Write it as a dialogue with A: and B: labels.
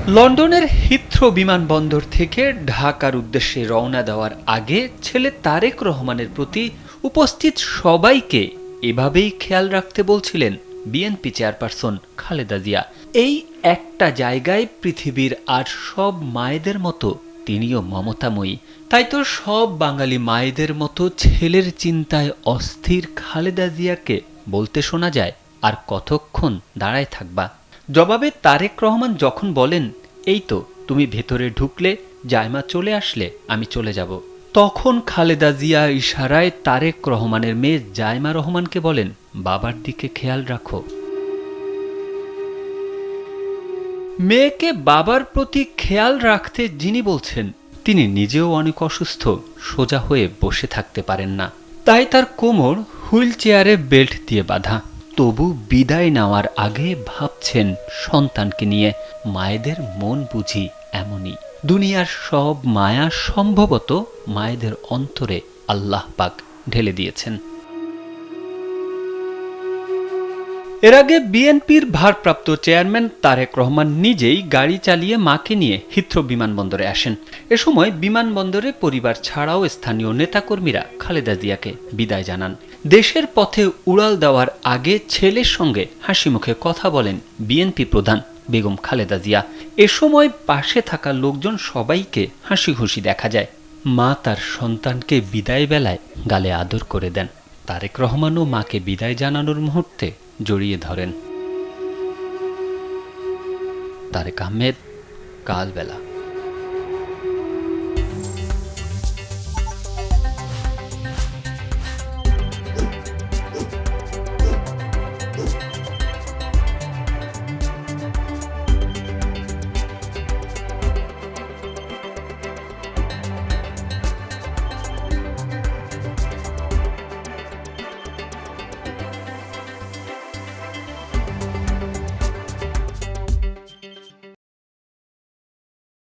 A: লন্ডনের হিথ্রো বিমানবন্দর থেকে ঢাকার উদ্দেশ্যে রওনা দেওয়ার আগে ছেলে তারেক রহমানের প্রতি উপস্থিত সবাইকে এভাবেই খেয়াল রাখতে বলছিলেন বিএনপি চেয়ারপারসন খালেদা জিয়া। এই একটা জায়গায় পৃথিবীর আর সব মায়েদের মতো তিনিও মমতাময়ী। তাই তো সব বাঙালি মায়েদের মতো ছেলের চিন্তায় অস্থির খালেদা জিয়াকে বলতে শোনা যায়, আর কতক্ষণ দাঁড়ায় থাকবা। জবাবে তারেক রহমান যখন বলেন, এই তো তুমি ভেতরে ঢুকলে, জায়মা চলে আসলে আমি চলে যাব, তখন খালেদা জিয়া ইশারায় তারেক রহমানের মেয়ে জায়মা রহমানকে বলেন, বাবার দিকে খেয়াল রাখো। মেয়েকে বাবার প্রতি খেয়াল রাখতে যিনি বলছেন, তিনি নিজেও অনেক অসুস্থ, সোজা হয়ে বসে থাকতে পারেন না। তাই তার কোমর হুইল চেয়ারে বেল্ট দিয়ে বাঁধা। তবু বিদায় নেওয়ার আগে ভাবছেন সন্তানকে নিয়ে। মায়েদের মন বুঝি এমনই। দুনিয়ার সব মায়া সম্ভবত মায়েদের অন্তরে আল্লাহ পাক ঢেলে দিয়েছেন। এর আগে বিএনপির ভারপ্রাপ্ত চেয়ারম্যান তারেক রহমান নিজেই গাড়ি চালিয়ে মাকে নিয়ে হিথ্রো বিমানবন্দরে আসেন। এ সময় বিমানবন্দরে পরিবার ছাড়াও স্থানীয় নেতাকর্মীরা খালেদা জিয়াকে বিদায় জানান। দেশের পথে উড়াল দেওয়ার আগে ছেলের সঙ্গে হাসি মুখে কথা বলেন বিএনপি প্রধান বেগম খালেদা জিয়া। এ সময় পাশে থাকা লোকজন সবাইকে হাসি খুশি দেখা যায়। মা তার সন্তানকে বিদায় বেলায় গালে আদর করে দেন। তারেক রহমানও মাকে বিদায় জানানোর মুহূর্তে জড়িয়ে ধরেন। তারেক আহমেদ, কালবেলা।